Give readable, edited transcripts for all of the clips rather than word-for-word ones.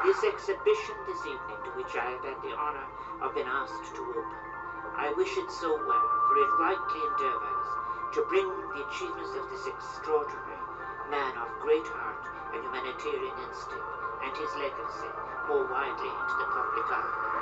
This exhibition this evening, to which I have had the honour of being asked to open, I wish it so well, for it rightly endeavours to bring the achievements of this extraordinary man of great heart and humanitarian instinct and his legacy more widely into the public eye.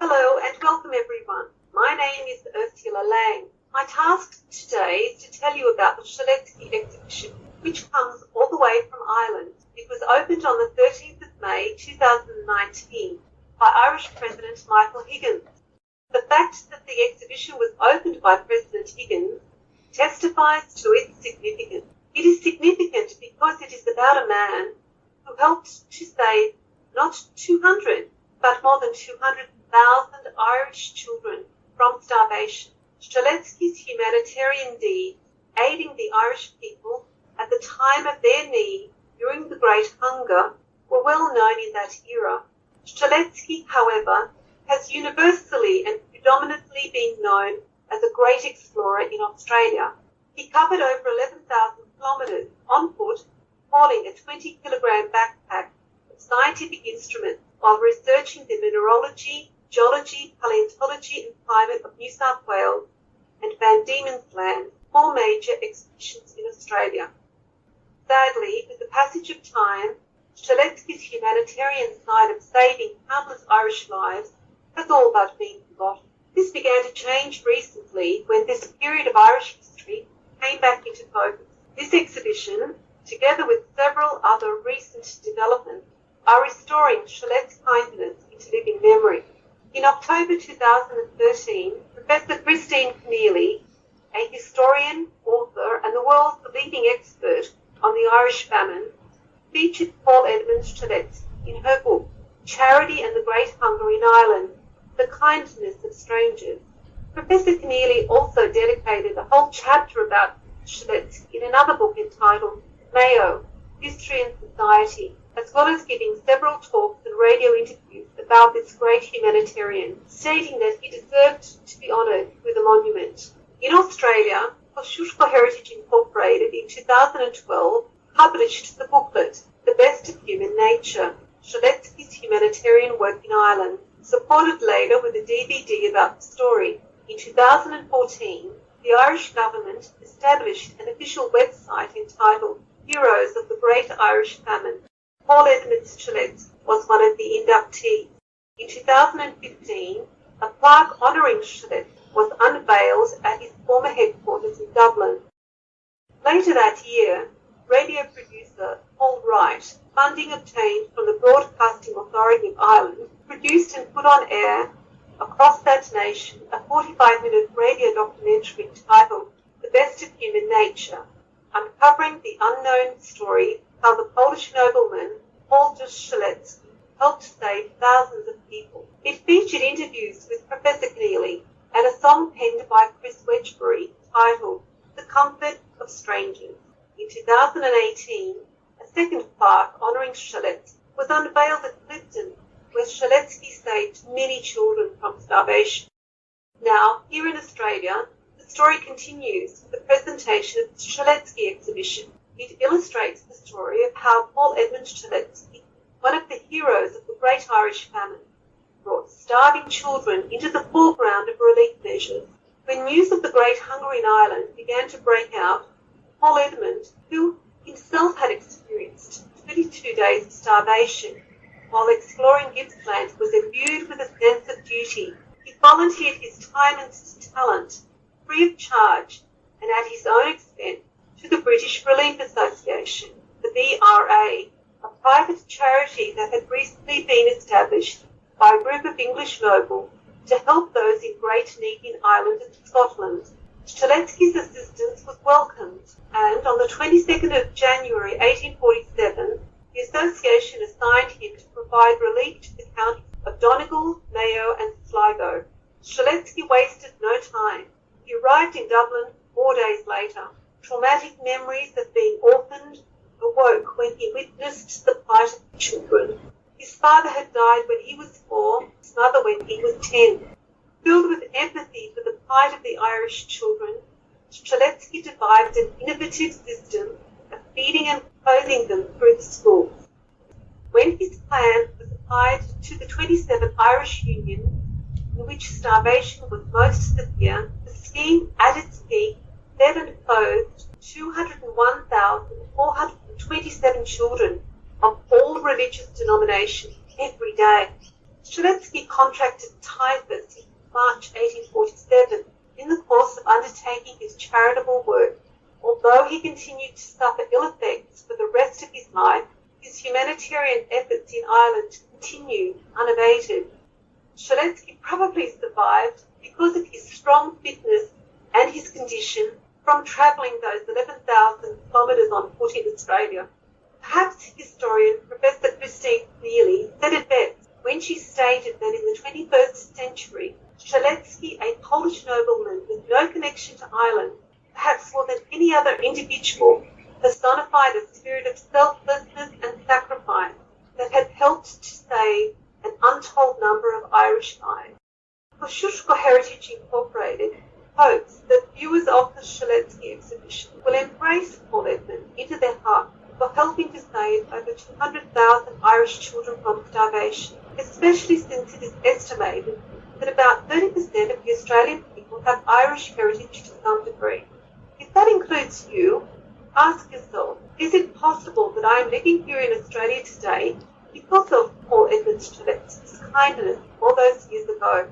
Hello and welcome everyone. My name is Urszula Lang. My task today is to tell you about the Strzelecki exhibition, which comes all the way from Ireland. It was opened on the 13th of May 2019 by Irish President Michael Higgins. The fact that the exhibition was opened by President Higgins testifies to its significance. It is significant because it is about a man who helped to save not 200, but more than 200,000 Irish children from starvation. Strzelecki's humanitarian deeds, aiding the Irish people at the time of their need during the Great Hunger, were well known in that era. Strzelecki, however, has universally and predominantly been known as a great explorer in Australia. He covered over 11,000 kilometres on foot, hauling a 20-kilogram backpack of scientific instruments while researching the mineralogy, geology, paleontology and climate of New South Wales and Van Diemen's Land, 4 major expeditions in Australia. Sadly, with the passage of time, Strzelecki's humanitarian side of saving countless Irish lives has all but been forgotten. This began to change recently when this period of Irish history came back into focus. This exhibition, together with several other recent developments, are restoring Strzelecki's kindness into living memory. In October 2013, Professor Christine Keneally, a historian, author, and the world's leading expert on the Irish Famine, featured Paul Edmund Strzelecki in her book, Charity and the Great Hunger in Ireland, The Kindness of Strangers. Professor Keneally also dedicated a whole chapter about Strzelecki in another book entitled Omeo, History and Society, as well as giving several talks and radio interviews about this great humanitarian, stating that he deserved to be honoured with a monument. In Australia, Kosciuszko Heritage Inc. in 2012 published the booklet, The Best of Human Nature, Strzelecki's humanitarian work in Ireland, supported later with a DVD about the story. In 2014, the Irish government established an official website entitled Heroes of the Great Irish Famine. Paul Edmund Strzelecki was one of the inductees. In 2015, a plaque honouring Strzelecki was unveiled at his former headquarters in Dublin. Later that year, radio producer Paul Wright, funding obtained from the Broadcasting Authority of Ireland, produced and put on air across that nation a 45-minute radio documentary entitled The Best of Human Nature, uncovering the unknown story how the Polish nobleman Paul Strzelecki helped save thousands of people. It featured interviews with Professor Keneally and a song penned by Chris Wedgbury titled The Comfort of Strangers. In 2018, a second plaque honouring Strzelecki was unveiled at Clifton, where Strzelecki saved many children from starvation. Now, here in Australia, the story continues with the presentation of the Strzelecki exhibition. It illustrates the story of how Paul Edmund Strzelecki, one of the heroes of the Great Irish Famine, brought starving children into the foreground of relief measures. When news of the Great Hunger in Ireland began to break out, Paul Edmund, who himself had experienced 22 days of starvation while exploring Gippsland, was imbued with a sense of duty. He volunteered his time and talent, free of charge and at his own expense, to the British Relief Association, the BRA, a private charity that had recently been established by a group of English nobles to help those in great need in Ireland and Scotland. Strzelecki's assistance was welcomed, and on the 22nd of January 1847, the association assigned him to provide relief to the counties of Donegal, Mayo and Sligo. Strzelecki wasted no time. He arrived in Dublin 4 days later. Traumatic memories of being orphaned awoke when he witnessed the plight of the children. His father had died when he was 4, his mother when he was 10. Filled with empathy for the plight of the Irish children, Strzelecki devised an innovative system of feeding and clothing them through the schools. When his plan was applied to the 27 Irish Union, in which starvation was most severe, the scheme at its peak fed and clothed 201,427 children of all religious denominations every day. Strzelecki contracted typhus in March 1847 in the course of undertaking his charitable work. Although he continued to suffer ill effects for the rest of his life, his humanitarian efforts in Ireland continued unabated. Strzelecki probably survived because of his strong fitness and his condition from travelling those 11,000 kilometres on foot in Australia. Perhaps historian Professor Christine Neely said it best when she stated that in the 21st century, Strzelecki, a Polish nobleman with no connection to Ireland, perhaps more than any other individual, personified a spirit of selflessness and sacrifice that had helped to save an untold number of Irish lives. Kosciuszko Heritage Inc. hopes that viewers of the Strzelecki exhibition will embrace Paul Edmund into their heart for helping to save over 200,000 Irish children from starvation, especially since it is estimated that about 30% of the Australian people have Irish heritage to some degree. If that includes you, ask yourself, is it possible that I am living here in Australia today because of Paul Edmund Strzelecki's kindness all those years ago?